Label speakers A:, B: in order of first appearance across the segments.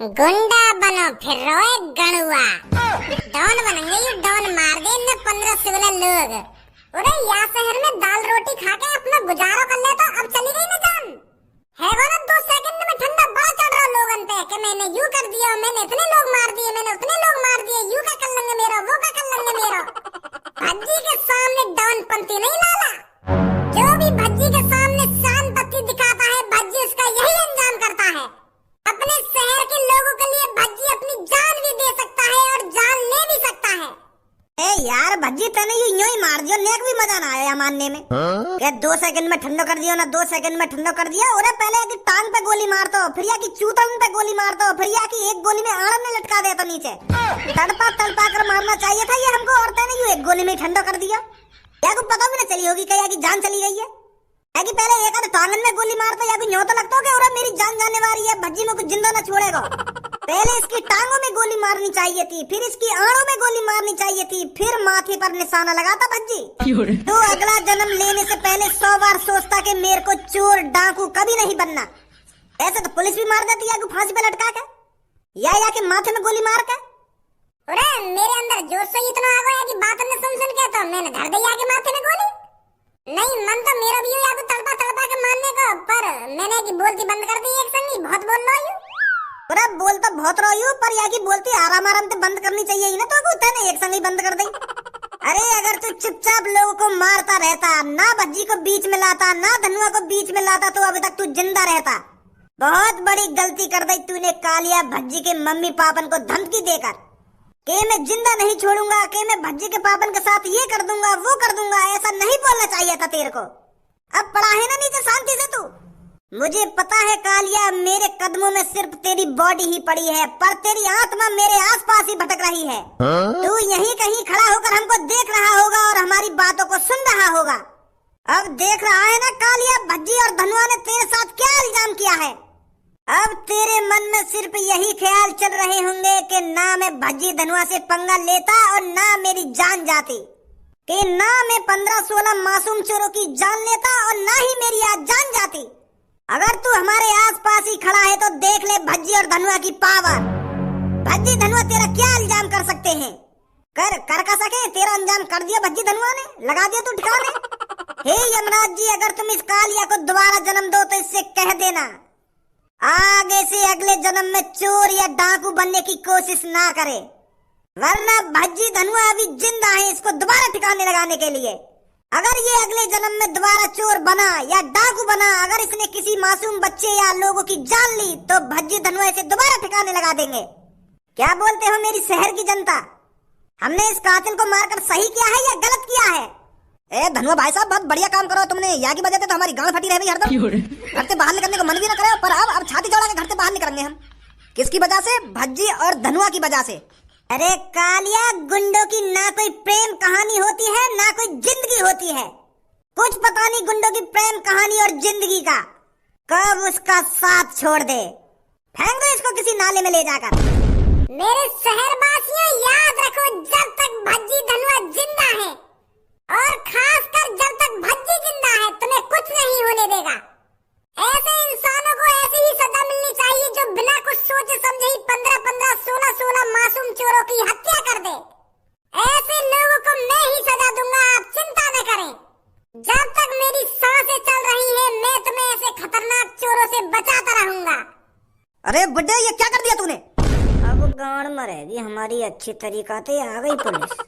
A: गुंडा बनो फिर रोए गणुआ। डॉन बनेंगे ये, डॉन मार दे इन्हें 15-16 लोग। अरे यहाँ शहर में दाल रोटी खा के अपना गुजारो कर ले तो अब चली गई ना जान। है वो ना 2 सेकंड में ठंडा बड़ा चढ़ रहा लोगन पे कि मैंने यूं कर दिया, मैंने इतने लोग मार दिए, मैंने उतने लोग मार दिए, यूं का कर लेंगे मेरा, वो का कर लेंगे मेरा। भज्जी के सामने डॉन पंती नहीं लाला। जो भी भज्जी के सामने शान पत्ती दिखाता है, भज्जी उसका यही अंजाम करता है। अपने शहर के लोगों के लिए भज्जी अपनी जान भी दे सकता है और जान ले भी सकता है।
B: ए यार भज्जी तने यूं ही मार दियो, नेक भी मजा ना आया मानने में। क्या 2 सेकंड में ठंडो कर दियो ना, 2 सेकंड में ठंडो कर दिया। और पहले की टांग पे गोली मारतो, फिर या की चूतन पे गोली मारतो, फिर या की एक गोली में आड़म में लटका देता नीचे। तड़पा तड़पा कर मारना चाहिए था ये हमको, और तने यूं एक गोली में ठंडो कर दिया। या को पता भी ना चली होगी क्या की जान चली गई है। कि पहले एक आध टांगन में गोली मारता या न्यों तो लगता हो कि और मेरी जान जाने वाली है, भज्जी में कुछ जिंदा ना छोड़ेगा। पहले इसकी टांगों में गोली मारनी चाहिए थी, फिर इसकी आड़ों में गोली मारनी चाहिए थी, फिर माथे पर निशाना लगाता भज्जी। तो अगला जन्म लेने से पहले 100 बार सोचता कि मेरे को चोर डाकू कभी नहीं बनना। ऐसे तो पुलिस भी मार देती है फांसी पे लटका के, या के माथे में गोली मार के।
A: अरे मेरे अंदर जोश से इतना आ गया कि बात ने सुन के तो मैंने धर दी आगे माथे में गोली। नहीं मन तो मेरा भी है तड़पा तड़पा के मारने को, पर मैंने की बोलती बंद कर दी एक संगी। बहुत बोल रहा हूँ,
B: अरे बोल तो बहुत रही हूँ, पर या की बोलती आराम आराम से बंद करनी चाहिए ही ना, तो तूने एक संगी बंद कर दी। अरे अगर तू चुपचाप लोगों को मारता रहता, ना भज्जी को बीच में लाता, ना धनुआ को बीच में लाता, तो अभी तक तू जिंदा रहता। बहुत बड़ी गलती कर दी तूने कालिया, भज्जी के मम्मी पापन को धमकी देकर के मैं जिंदा नहीं छोड़ूंगा, के मैं भज्जी के पापन के साथ ये कर दूंगा, वो कर दूंगा। ऐसा नहीं बोलना चाहिए था तेरे को। अब पड़ा है ना नीचे शांति से तू। मुझे पता है कालिया, मेरे कदमों में सिर्फ तेरी बॉडी ही पड़ी है, पर तेरी आत्मा मेरे आसपास ही भटक रही है। तू यहीं कहीं खड़ा होकर हमको देख रहा होगा और हमारी बातों को सुन रहा होगा। अब देख रहा है ना कालिया, भज्जी और धनुआ ने तेरे साथ क्या इल्जाम किया है। अब तेरे मन में सिर्फ यही ख्याल चल रहे होंगे कि ना मैं भज्जी धनुआ से पंगा लेता और ना मेरी जान जाती, कि ना मैं 15-16 मासूम चोरों की जान लेता और ना ही मेरी आज जान जाती। अगर तू हमारे आसपास ही खड़ा है तो देख ले भज्जी और धनुआ की पावर। भज्जी धनुआ तेरा क्या इल्जाम कर सकते हैं, कर का सके। तेरा अंजाम कर दिया भज्जी धनुआ ने, लगा दिया तू ठिकाने। हे यमराज जी, अगर तुम इस कालिया को दोबारा जन्म दो तो इससे कह देना आगे से अगले जन्म में चोर या डाकू बनने की कोशिश ना करे, वरना भज्जी धनुआ अभी जिंदा है इसको दोबारा ठिकाने लगाने के लिए। अगर ये अगले जन्म में दोबारा चोर बना या डाकू बना, अगर इसने किसी मासूम बच्चे या लोगों की जान ली, तो भज्जी धनुआ इसे दोबारा ठिकाने लगा देंगे। क्या बोलते हो मेरी शहर की जनता, हमने इस कातिल को मारकर सही किया है या गलत किया है। ए धनुआ भाई साहब, बहुत बढ़िया काम करो तुमने। यहाँ की वजह से तो हमारी गांड फटी रह गई हरदम। घर से बाहर निकलने को मन भी ना करे, पर अब छाती चौड़ा के घर से बाहर निकलेंगे हम। किसकी वजह से, भज्जी और धनुआ की वजह से। अरे कालिया, गुंडों की ना कोई प्रेम कहानी होती है ना कोई जिंदगी होती है। कुछ पता नहीं गुंडों की प्रेम कहानी और जिंदगी का, कब उसका साथ छोड़ दे। फेंक दो इसको किसी नाले में ले जाकर।
A: मेरे शहरवासियों याद रखो, जब तक भज्जी धनुआ जिंदा है और खासकर जब तक भज्जी जिंदा है, तुम्हें कुछ नहीं होने देगा। ऐसे इंसानों को ऐसी ही सजा मिलनी चाहिए जो बिना कुछ सोचे समझे ही 15-15, 16-16 मासूम चोरों की हत्या कर दे। ऐसे लोगों को मैं ही सजा दूंगा, आप चिंता न करें। जब तक मेरी सांसें चल रही है, मैं तुम्हें ऐसे खतरनाक चोरों से बचाता रहूंगा।
B: अरे बुड्ढे, ये क्या कर दिया तूने। अब गांड मरेगी हमारी अच्छी तरीका से। आ गई पुलिस।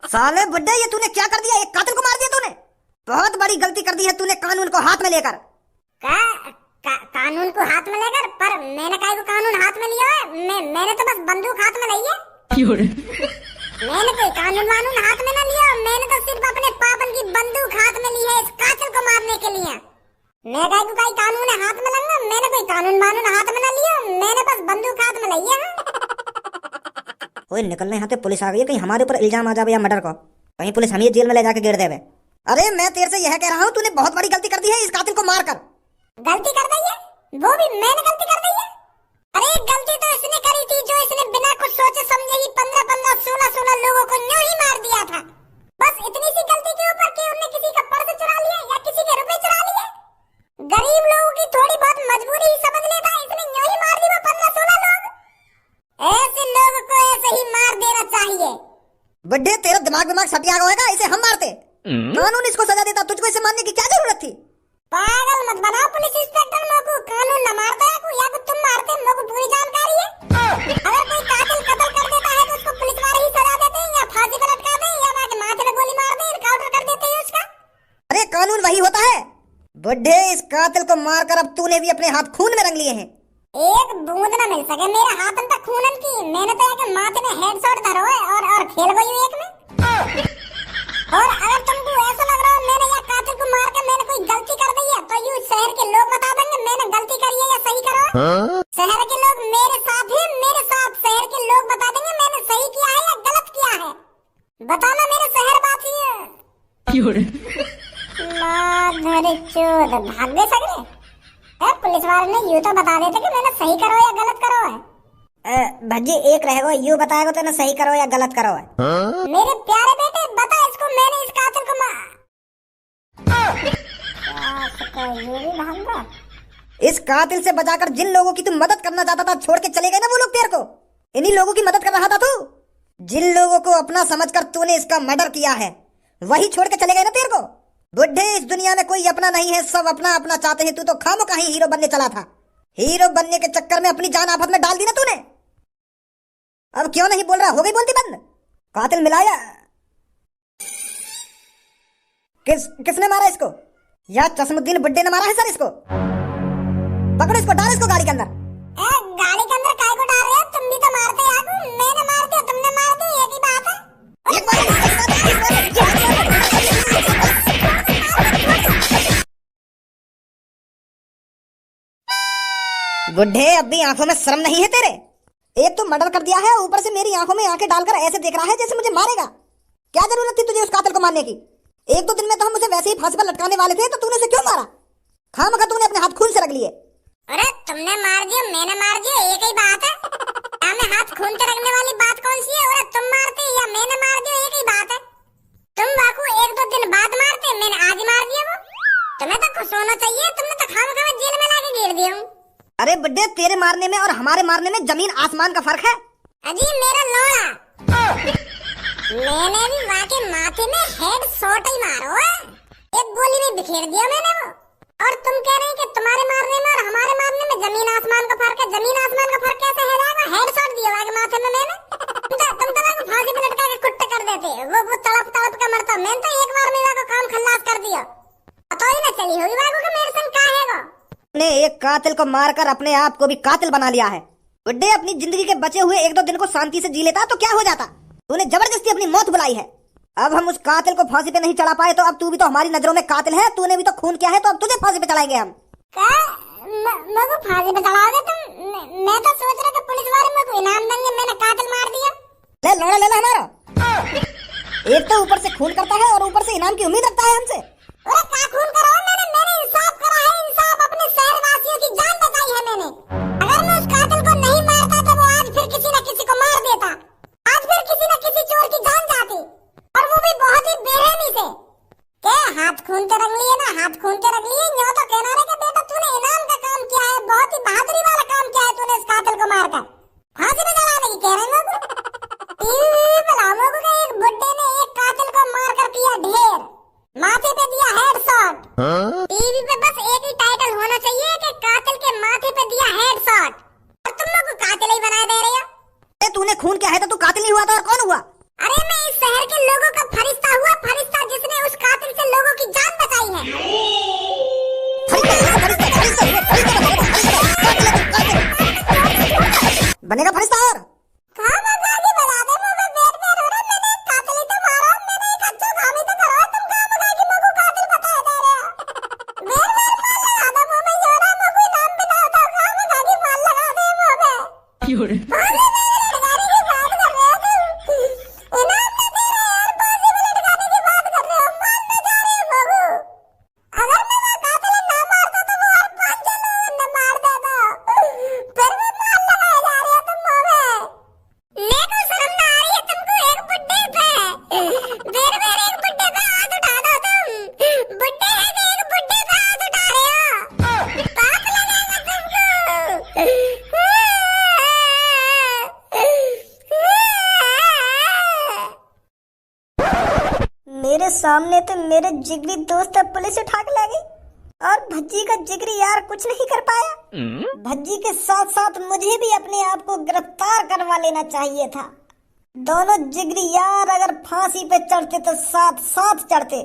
B: साले बुड्ढे, ये तूने क्या कर दिया, एक कातिल को मार दिया तूने। बहुत बड़ी गलती कर दी है तूने कानून को हाथ में लेकर।
A: कानून को हाथ में लेकर, पर मैंने काहे को कानून हाथ में लिया है। मैंने तो बस बंदूक हाथ में ली है। मैंने कोई कानून वानून हाथ में न लिया, मैंने तो सिर्फ अपने पापन की बंदूक हाथ में ली है इस कातिल को मारने के लिए। मैं काहे को कोई कानून हाथ में लूंगा, मैंने कोई कानून वानून हाथ में न लिया, मैंने बस बंदूक हाथ में ली है।
B: ओए निकलने यहाँ से पुलिस आ गई है, कहीं हमारे ऊपर इल्जाम आ जावे या मर्डर को, कहीं पुलिस हमें जेल में ले जाके गिर देवे। अरे मैं तेरे से यह कह रहा हूँ, तूने बहुत बड़ी गलती कर दी है इस कातिल को मारकर।
A: गलती कर दी है, वो भी मैंने गलती कर दी है। अरे गलती तो इसने करी थी जो इसने बिना कुछ सोचे समझे ही 15-15, 16-16 लोगों को यूं ही मार दिया था। बस इतनी सी गलती के ऊपर कि उन्होंने किसी का पर्स चुरा लिया या किसी के रुपए चुरा लिए। गरीब लोगों की थोड़ी बहुत मजबूरी ही समझ लेता, इसने यूं ही मार दी वो 15-16 लोग। चाहिए।
B: बुड्ढे तेरा दिमाग सट गया होगा, इसे हम मारते। कानून इसको सजा देता, तुझको इसे मारने की क्या जरूरत थी?
A: पागल मत बनाओ पुलिस इंस्पेक्टर, मेरे को कानून न मारता है या तुम मारते, मेरे को पूरी जानकारी है। अगर कोई कातिल कत्ल कर देता है तो उसको पुलिस वाले ही सजा देते हैं, या फांसी पर लटका दें, या माथे में गोली मार दें, एनकाउंटर कर देते हैं उसका।
B: अरे कानून वही होता है बुड्ढे, इस कातिल को मारकर अब तूने भी अपने हाथ खून में रंग लिए हैं।
A: एक बूंद न मिल सके मेरे हाथन पे खूनन की। मैंने तो एक माथे में हेडशॉट धरो है और खेल गई हूं एक में। और अगर तुमको ऐसा लग रहा है मैंने या कातिल को मार के मैंने कोई गलती कर दी है, तो यू शहर के लोग बता देंगे मैंने गलती करी है या सही करो है। शहर के लोग मेरे साथ हैं, मेरे साथ शहर के लोग बता देंगे मैंने सही किया है या गलत किया है। बताना मेरे शहर बात ही माधर चोद भाग गए सगरे। पुलिस वाले ने यूं तो बता देते कि मैंने सही करो या गलत करो है।
B: भज्जी एक रहेगा, यूं बताएगा तो ना सही करो या गलत करो है।
A: मेरे प्यारे बेटे बता इसको, मैंने इस कातिल को
B: इस कातिल से बचाकर जिन लोगों की तू मदद करना चाहता था छोड़ के चले गए ना वो लोग तेरे को, इन्हीं लोगों की मदद कर रहा था तू। जिन लोगों को अपना समझकर तूने इसका मर्डर किया है वही छोड़ के चले गए ना तेरे को। बुड्ढे इस दुनिया में कोई अपना नहीं है, सब अपना अपना चाहते हैं। तू तो खामोखा ही हीरो बनने चला था, हीरो बनने के चक्कर में अपनी जान आफत में डाल दी ना तूने। अब क्यों नहीं बोल रहा, हो गई बोलती बंद? कातिल मिलाया किसने मारा इसको? या चश्मुद्दीन बुड्ढे ने मारा है सर इसको? पकड़ो इसको, डालो इसको गाड़ी के अंदर।
A: गाड़ी के अंदर काय को डाल रहे हो? तुम भी तो मारते यार, मैंने मार दिया तुमने मार दिया, एक ही बात है।
B: बुड्ढे अब भी आंखों में शर्म नहीं है तेरे? एक तो मर्डर कर दिया है, ऊपर से मेरी आंखों में आंखें डालकर ऐसे देख रहा है जैसे मुझे मारेगा। क्या जरूरत थी तुझे उस कातिल को मारने की? एक दो दिन में तो हम उसे वैसे ही फांसी पर लटकाने वाले थे, तो तूने उसे क्यों मारा? खामखा तूने अपने हाथ खून से रख लिए।
A: अरे तुमने मार दिया मैंने मार दिया, एक ही बात है। हमें हाथ खून से रखने वाली बात कौन सी है? अरे तुम मारते या मैंने मार दिया, एक ही बात है। तुम बाकू एक दो दिन बाद मारते, मैंने आज मार दिया वो। तुम्हें तो खुश होना चाहिए, तुमने तो खामखा जेल में लाके गिर दिया।
B: अरे बुड्ढे तेरे मारने में और हमारे मारने में जमीन आसमान का फर्क है।
A: अजी मेरा लोड़ा, मैंने भी वाके माथे में हेड शॉट ही मारो है, एक गोली में बिखेर दिया मैंने वो। और तुम कह रहे हैं कि तुम्हारे मारने में और हमारे मारने में जमीन आसमान का फर्क है। जमीन आसमान का फर्क कैसे है जाएगा? हेड शॉट दिया वाके माथे में मैंने। तुम तो वाको फांसी पे लटका के कुट्टे कर देते, वो तड़प तड़प के मरता। मैंने तो एक बार में वाको काम खल्लास कर दिया, पता ही ना चली होगी वाको कि मेरे संग का है वो।
B: ने एक कातिल को मारकर अपने आप को भी कातिल बना लिया है। बुड्ढे अपनी जिंदगी के बचे हुए एक दो दिन को शांति से जी लेता तो क्या हो जाता? तूने जबरदस्ती अपनी मौत बुलाई है। अब हम उस कातिल को फांसी पे नहीं चढ़ा पाए तो अब तू भी तो हमारी नजरों में कातिल है। तूने भी तो खून किया है, तो अब तुझे फांसी पे चढ़ाएंगे हम।
A: मेरे को फांसी पे चढ़ाओगे तुम? मैं तो सोच रहा था पुलिस वाले मेरे को इनाम देंगे, मैंने कातिल मार दिया।
B: ले लोड़ा ले ला हमारा। एक तो ऊपर से खून करता है और ऊपर से इनाम की उम्मीद रखता है हमसे।
A: अरे क्या खून करा है मैंने इंसाफ करा है, इंसाफ। अपने शहरवासियों की जान बचाई है मैंने। अगर मैं उस कातिल को नहीं मारता तो वो आज फिर किसी न किसी को मार देता, आज फिर किसी न किसी चोर की जान जाती, और वो भी बहुत ही बेरहमी से। क्या हाथ खून के रख लिए ना, हाथ खून के रख लिए। यूं तो कहना रे कि बेटा तूने इनाम का काम किया है, बहुत ही बहादुरी वाला काम किया है तूने इस कातिल को मारकर फांसी पे चढ़ाने की कह रहे हैं लोग। टीवी पे लाओ को एक बुड्ढे ने एक कातिल को मारकर किया ढेर, माथे पे दिया हेडशॉट। टीवी पे बस एक ही टाइटल होना चाहिए कि कातिल के माथे पे दिया हेडशॉट, और तुम लोग को कातिल ही बना दे रहे हो।
B: तूने खून किया है तो तू कातिल नहीं हुआ था और कौन हुआ?
A: अरे मैं इस शहर के लोगों का फरिश्ता हुआ, फरिश्ता जिसने उस कातिल से लोगों की जान बचाई है।
B: बनेगा फरिश्ता और सामने तो मेरे जिगरी दोस्त पुलिस उठा के ले गई और भज्जी का जिगरी यार कुछ नहीं कर पाया। भज्जी के साथ साथ मुझे भी अपने आप को गिरफ्तार करवा लेना चाहिए था। दोनों जिगरी यार अगर फांसी पे चढ़ते तो साथ साथ चढ़ते,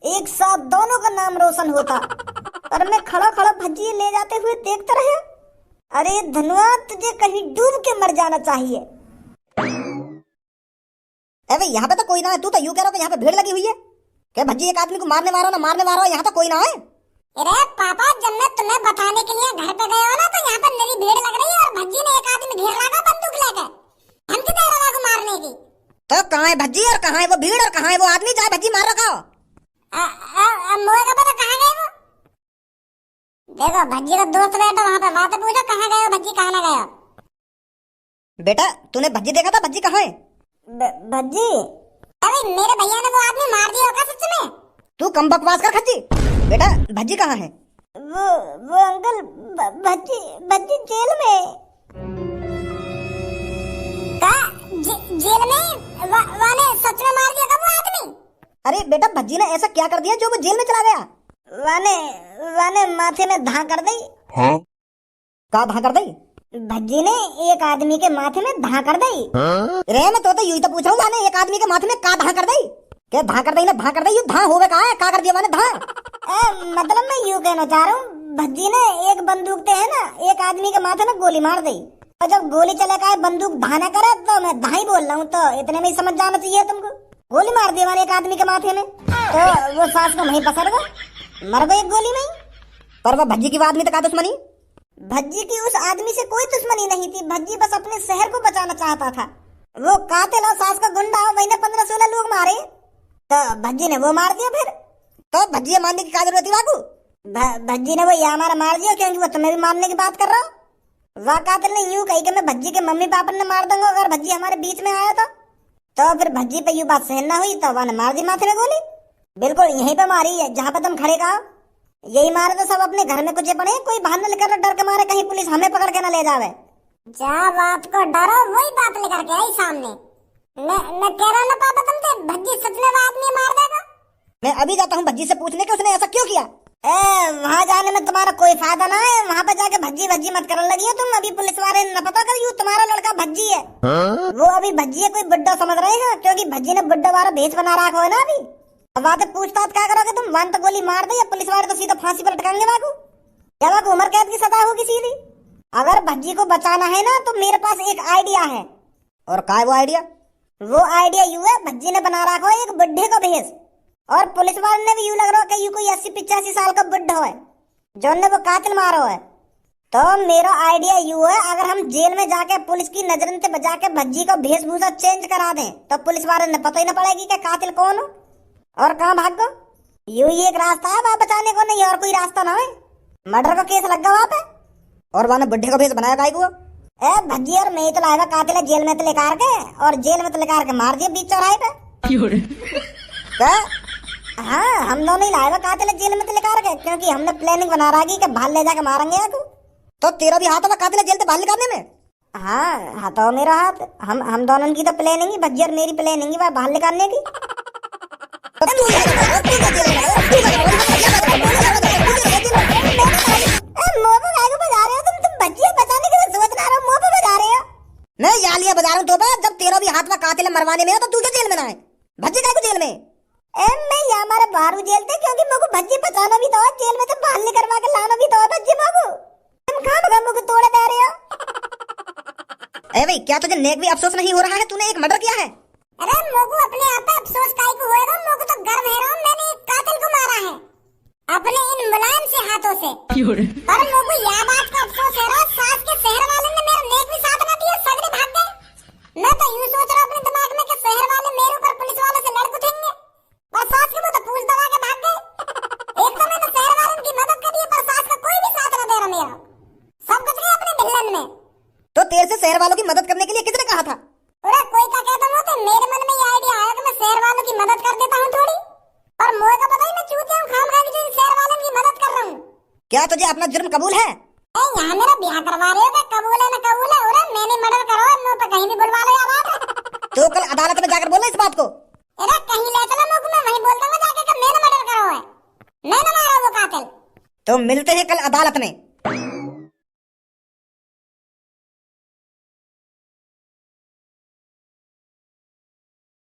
B: एक साथ दोनों का नाम रोशन होता। और मैं खड़ा खड़ा भज्जी ले जाते हुए देखता रहा। अरे धनुआ, तुझे कहीं डूब के मर जाना चाहिए। अबे यहाँ पे तो कोई ना है, तू तो यूं कह रहा है यहाँ पे भीड़ लगी हुई है। क्या भज्जी एक आदमी को मारने वाला यहाँ तो कोई ना है।
A: अरे पापा, जब मैं तुम्हें बताने के लिए घर पे गया हो ना तो यहाँ पर मेरी भीड़ लग रही है और भज्जी ने एक आदमी घेर लगा बंदूक लेकर धमकी दे रहा को मारने की।
B: तो कहाँ है भज्जी और कहाँ है वो भीड़ और कहाँ है वो आदमी चाहे भज्जी मार रखा हो?
A: मोए का पता कहाँ गए वो? देखो भज्जी का दोस्त बैठा वहाँ पे, बात पूछो कहाँ गए हो भज्जी, कहाँ ना गए हो?
B: बेटा तूने भज्जी देखा था? भज्जी कहाँ है? भज्जी?
A: अरे मेरे भैया ने वो आदमी मार दिया होगा सच में।
B: तू कम बकवास कर खज्जी। बेटा भज्जी कहाँ है? वो अंकल भज्जी जेल में।
A: जेल में? वाने सच में मार दिया था वो आदमी?
B: अरे बेटा भज्जी ने ऐसा क्या कर दिया जो वो जेल में चला गया? वाने माथे में धा कर दी।
C: हाँ?
B: का धा कर दी? भज्जी ने एक आदमी के माथे में धा कर दी। रे मैं तो यूं तो पूछ रहा हूँ, वाने एक आदमी के माथे में का धा कर दी? क्या धा कर दी ना धा कर दी? यू धा होवे का है, का कर दिया वाने धा? मतलब मैं यूं कहना चाह रहा हूँ, भज्जी ने एक बंदूक ते है ना एक आदमी के माथे में गोली मार दी और जब गोली चले का बंदूक धा ना करे तो मैं धा ही बोल रहा हूँ, तो इतने में ही समझ जाना चाहिए तुमको। गोली मार दी मैंने एक आदमी के माथे में तो वो सांस को वहीं पसर गया, मर गई एक गोली में ही। पर वो भज्जी की आदमी तो का दुश्मनी? भज्जी की उस आदमी से कोई दुश्मनी नहीं थी, भज्जी बस अपने शहर को बचाना चाहता था। वो कातिल और सास का गुंडा वही ने 15-16 लोग मारे तो भज्जी ने वो मार दिया। फिर तो भज्जी मारने की क्या जरूरत थी बाबू? भज्जी ने वो ये हमारा मार दिया क्योंकि वो तुम्हें भी मारने की बात कर रहा हूँ। वह कातिल ने यूं कही कि मैं भज्जी के मम्मी पापा ने मार दूंगा अगर भज्जी हमारे बीच में आया तो फिर भज्जी पे यूं बात सहन ना हुई तो वह ने मार दी माथे में गोली। बिल्कुल यहीं पे मारी है जहाँ पे तुम खड़े कहा। यही मारे तो सब अपने घर में कुछ पड़े, कोई बहाना लेकर डर के मारे कहीं पुलिस हमें पकड़ के न ले जावे।
A: जा बात को डरो वही बात लेकर के आई सामने। मैं कह रहा ना पापा तुमसे भज्जी सच में वो आदमी मार देगा।
B: मैं अभी जाता हूँ भज्जी से पूछने के उसने ऐसा क्यों किया। वहाँ जाने में तुम्हारा कोई फायदा ना है, वहाँ पे जाके भज्जी मत करने लगी हो तुम। अभी पुलिस वाले न पता कर यू तुम्हारा लड़का भज्जी है। वो अभी भज्जी है कोई बुड्ढा समझ रहे हैं क्योंकि भज्जी ने बुड्ढा वाला भेष बना रखा है ना। अभी अब वहाँ पे पूछताछ क्या करोगे तुम? वन तो गोली मार दे या पुलिस वाले तो सीधा फांसी पर लटकाएंगे बाबू, या बाबू उम्र कैद की सजा होगी सीधी। अगर भज्जी को बचाना है ना तो मेरे पास एक आइडिया है। और क्या है वो आइडिया? वो आइडिया यू है, भज्जी ने बना रखा है एक बुढ़े को भेष और पुलिस वाले ने भी यूं लग रहा है कि यू कोई 80-85 साल का बुढ़ा है जो ने वो कातिल मारो है। तो मेरा आइडिया यू है, अगर हम जेल में जाके पुलिस की नजर से बचा के भज्जी को वेशभूषा चेंज करा दें तो पुलिस वाले ने पता ही न पड़ेगी कि कातिल कौन हो और कहाँ भाग गो। यू ही एक रास्ता है वहाँ बचाने को, नहीं और कोई रास्ता ना है। मर्डर का केस लग गया वहाँ पे और वहाँ बुढ़े का भेष बनाया गाय को। भज्जी और मैं तो लाएगा कातिल है जेल में तो लेकर के और जेल में तो लेकर के मार दिया बीच चौराहे पे। हाँ हम दोनों ही लाएगा कातिल जेल में तो लेकर के क्योंकि हमने प्लानिंग बना रहा कि बाहर ले जाके मारेंगे यार। तो तेरा भी हाथ होगा कातिल जेल से बाहर निकालने में? हाँ हाथ हो मेरा हाथ। हम दोनों की तो प्लानिंग ही भज्जी और मेरी प्लानिंग ही बाहर निकालने की। मैं यालिया बजा रहा हूँ तो जब तेरा भी हाथ में कातिल मरवाने में हो तो तू क्या जेल में ना है? भज्जी का जेल में? मैं यहाँ हमारे बाहर जेल थे क्योंकि मेरे को भज्जी बचाना भी तो जेल में से बाहर ले करवा के लाना भी तो भज्जी मेरे को। तुम कहाँ बगा मुझे तोड़े दे रहे हो? अरे भाई क्या तुझे नेक भी अफसोस नहीं हो रहा है? तूने एक मर्डर किया है।
A: अरे मोगू अपने आप पे अफसोस काहे को होएगा? मोगू तो गर्व है रहा मैंने एक कातिल को मारा है अपने इन मुलायम से हाथों से। पर मोगू यह बात का अफसोस है रहा सास के शहर वाले ने मेरा नेक भी साथ न दिया, सगरे भाग गए। मैं तो यूं सोच रहा अपने दिमाग में कि शहर वाले मेरे ऊपर पुलिस वालों से लड़ उठेंगे पर सास के वो तो पूछ दबा के भाग गए। एक तो मैंने शहर वालों की मदद कर दी पर सास का कोई भी साथ न दे रहा मेरा, सब कुछ गया अपने ढिल्लन में।
B: तो तेरे से शहर वालों की मदद करने के लिए किसने कहा था?
A: अरे कोई का कहता हूँ तो मेरे मन में ये आइडिया आया कि मैं शहर वालों की मदद कर देता हूँ थोड़ी, पर मोए का पता ही मैं चूतिया हूँ खाम खा के शहर वालों की मदद कर रहा हूँ।
B: क्या तुझे अपना जुर्म कबूल है?
A: यहाँ मेरा ब्याह करवा रहे हो? कबूल है ना कबूल है? अरे मैंने मर्डर करो मुँह पे कहीं भी बुलवा लो यार।
B: तो कल अदालत में जाकर बोलना इस बात को।
A: अरे कहीं ले चलो मुझे, मैं वहीं बोल मैं ना मारा वो कातिल।
B: तो मिलते हैं कल अदालत में।